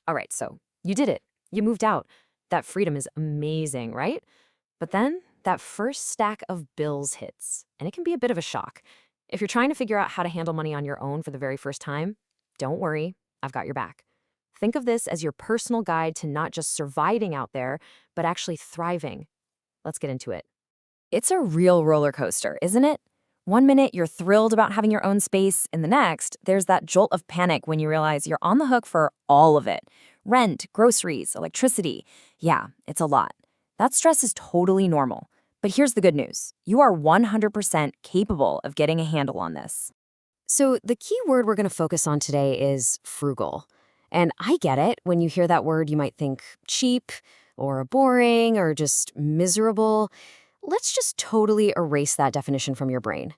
All right, so you did it. You moved out. That freedom is amazing, right? But then that first stack of bills hits, and it can be a bit of a shock. If you're trying to figure out how to handle money on your own for the very first time, don't worry, I've got your back. Think of this as your personal guide to not just surviving out there, but actually thriving. Let's get into it. It's a real roller coaster, isn't it? One minute you're thrilled about having your own space, and the next, there's that jolt of panic when you realize you're on the hook for all of it. Rent, groceries, electricity. Yeah, it's a lot. That stress is totally normal. But here's the good news. You are 100% capable of getting a handle on this. So the key word we're going to focus on today is frugal. And I get it. When you hear that word, you might think cheap or boring or just miserable. Let's just totally erase that definition from your brain.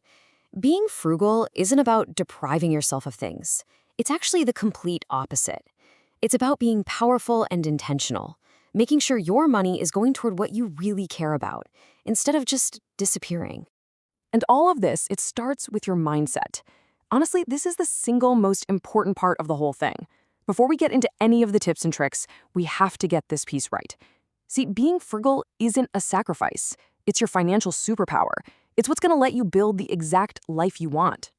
Being frugal isn't about depriving yourself of things. It's actually the complete opposite. It's about being powerful and intentional, making sure your money is going toward what you really care about, instead of just disappearing. And all of this, it starts with your mindset. Honestly, this is the single most important part of the whole thing. Before we get into any of the tips and tricks, we have to get this piece right. See, being frugal isn't a sacrifice. It's your financial superpower. It's what's going to let you build the exact life you want.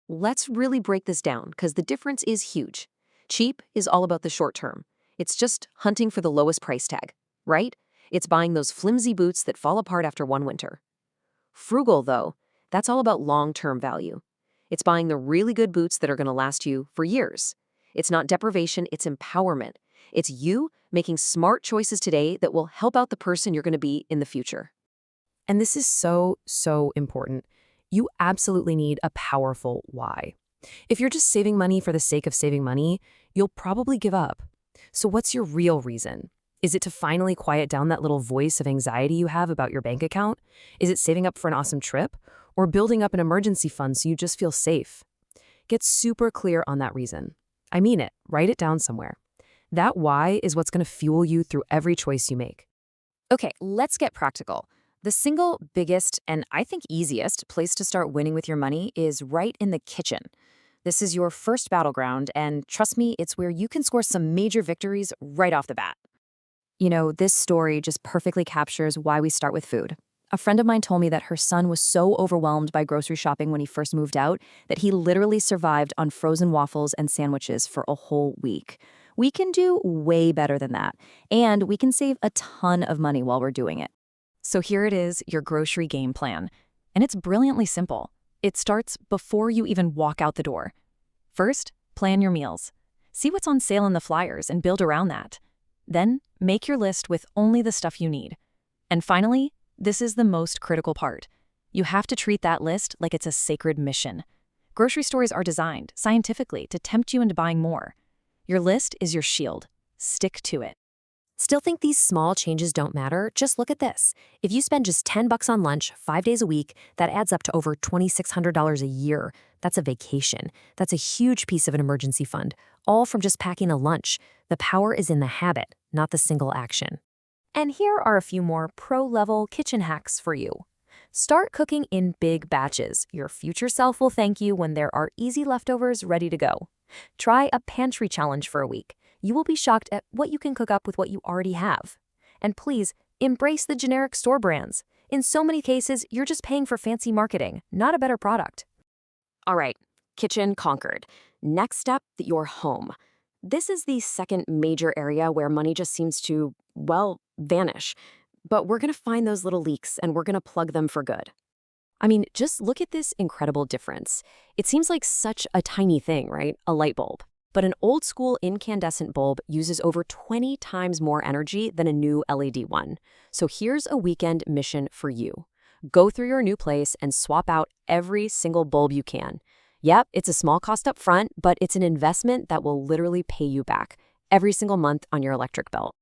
Let's really break this down because the difference is huge. Cheap is all about the short term. It's just hunting for the lowest price tag, right? It's buying those flimsy boots that fall apart after one winter. Frugal, though, that's all about long-term value. It's buying the really good boots that are going to last you for years. It's not deprivation, it's empowerment. It's you making smart choices today that will help out the person you're going to be in the future. And this is so, so important. You absolutely need a powerful why. If you're just saving money for the sake of saving money, you'll probably give up. So what's your real reason? Is it to finally quiet down that little voice of anxiety you have about your bank account? Is it saving up for an awesome trip? Or building up an emergency fund so you just feel safe? Get super clear on that reason. I mean it. Write it down somewhere. That why is what's going to fuel you through every choice you make. Okay, let's get practical. The single biggest and I think easiest place to start winning with your money is right in the kitchen. This is your first battleground, and trust me, it's where you can score some major victories right off the bat. You know, this story just perfectly captures why we start with food. A friend of mine told me that her son was so overwhelmed by grocery shopping when he first moved out that he literally survived on frozen waffles and sandwiches for a whole week. We can do way better than that, and we can save a ton of money while we're doing it. So here it is, your grocery game plan. And it's brilliantly simple. It starts before you even walk out the door. First, plan your meals. See what's on sale in the flyers and build around that. Then, make your list with only the stuff you need. And finally, this is the most critical part. You have to treat that list like it's a sacred mission. Grocery stores are designed, scientifically, to tempt you into buying more. Your list is your shield. Stick to it. Still think these small changes don't matter? Just look at this. If you spend just $10 on lunch 5 days a week, that adds up to over $2,600 a year. That's a vacation. That's a huge piece of an emergency fund, all from just packing a lunch. The power is in the habit, not the single action. And here are a few more pro-level kitchen hacks for you. Start cooking in big batches. Your future self will thank you when there are easy leftovers ready to go. Try a pantry challenge for a week. You will be shocked at what you can cook up with what you already have. And please, embrace the generic store brands. In so many cases, you're just paying for fancy marketing, not a better product. All right, kitchen conquered. Next step, your home. This is the second major area where money just seems to, well, vanish. But we're going to find those little leaks and we're going to plug them for good. I mean, just look at this incredible difference. It seems like such a tiny thing, right? A light bulb. But an old-school incandescent bulb uses over 20 times more energy than a new LED one. So here's a weekend mission for you. Go through your new place and swap out every single bulb you can. Yep, it's a small cost up front, but it's an investment that will literally pay you back every single month on your electric bill.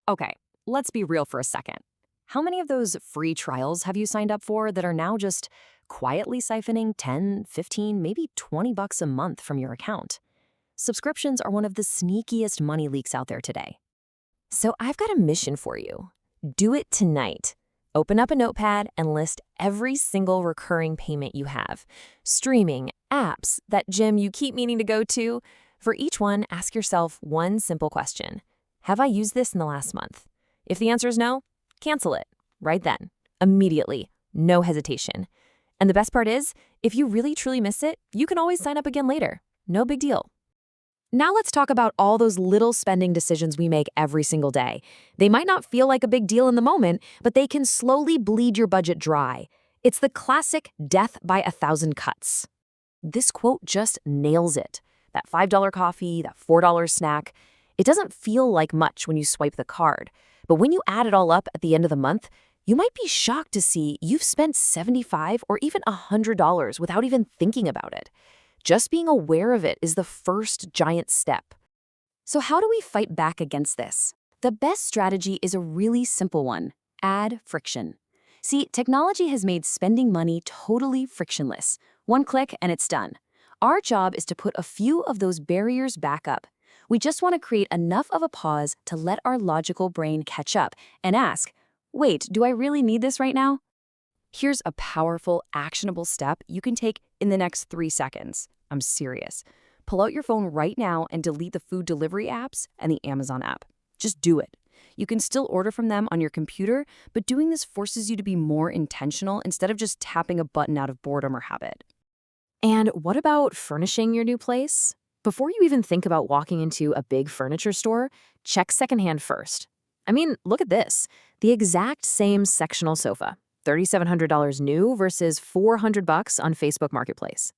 Okay, let's be real for a second. How many of those free trials have you signed up for that are now just quietly siphoning 10, 15, maybe $20 a month from your account? Subscriptions are one of the sneakiest money leaks out there today. So I've got a mission for you. Do it tonight. Open up a notepad and list every single recurring payment you have. Streaming, apps, that gym you keep meaning to go to. For each one, ask yourself one simple question. Have I used this in the last month? If the answer is no, cancel it. Right then. Immediately. No hesitation. And the best part is, if you really truly miss it, you can always sign up again later. No big deal. Now let's talk about all those little spending decisions we make every single day. They might not feel like a big deal in the moment, but they can slowly bleed your budget dry. It's the classic death by a thousand cuts. This quote just nails it. That $5 coffee, that $4 snack. It doesn't feel like much when you swipe the card, but when you add it all up at the end of the month, you might be shocked to see you've spent $75 or even $100 without even thinking about it. Just being aware of it is the first giant step. So how do we fight back against this? The best strategy is a really simple one: add friction. See, technology has made spending money totally frictionless. One click and it's done. Our job is to put a few of those barriers back up. We just want to create enough of a pause to let our logical brain catch up and ask, wait, do I really need this right now? Here's a powerful, actionable step you can take in the next 3 seconds. I'm serious. Pull out your phone right now and delete the food delivery apps and the Amazon app. Just do it. You can still order from them on your computer, but doing this forces you to be more intentional instead of just tapping a button out of boredom or habit. And what about furnishing your new place? Before you even think about walking into a big furniture store, check secondhand first. I mean, look at this. The exact same sectional sofa. $3,700 new versus $400 on Facebook Marketplace.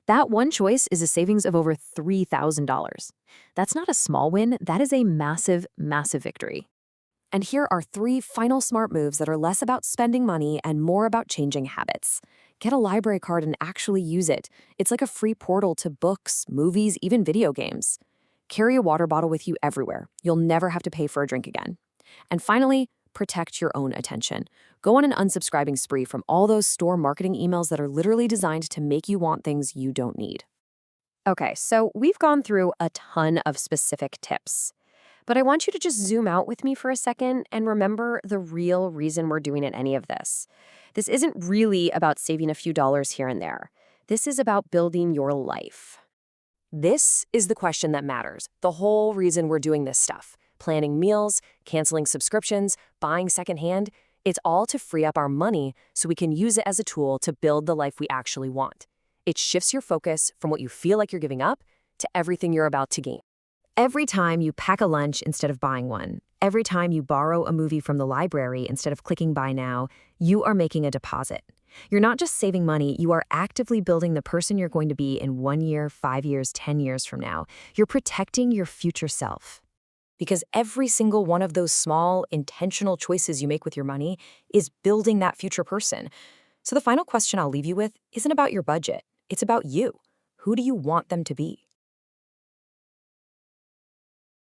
That one choice is a savings of over $3,000. That's not a small win, that is a massive, massive victory. And here are 3 final smart moves that are less about spending money and more about changing habits. Get a library card and actually use it. It's like a free portal to books, movies, even video games. Carry a water bottle with you everywhere. You'll never have to pay for a drink again. And finally, protect your own attention. Go on an unsubscribing spree from all those store marketing emails that are literally designed to make you want things you don't need. Okay, so we've gone through a ton of specific tips, but I want you to just zoom out with me for a second and remember the real reason we're doing any of this. This isn't really about saving a few dollars here and there. This is about building your life. This is the question that matters, the whole reason we're doing this stuff. Planning meals, canceling subscriptions, buying secondhand, it's all to free up our money so we can use it as a tool to build the life we actually want. It shifts your focus from what you feel like you're giving up to everything you're about to gain. Every time you pack a lunch instead of buying one, every time you borrow a movie from the library instead of clicking buy now, you are making a deposit. You're not just saving money, you are actively building the person you're going to be in 1 year, 5 years, 10 years from now. You're protecting your future self. Because every single one of those small, intentional choices you make with your money is building that future person. So the final question I'll leave you with isn't about your budget. It's about you. Who do you want them to be?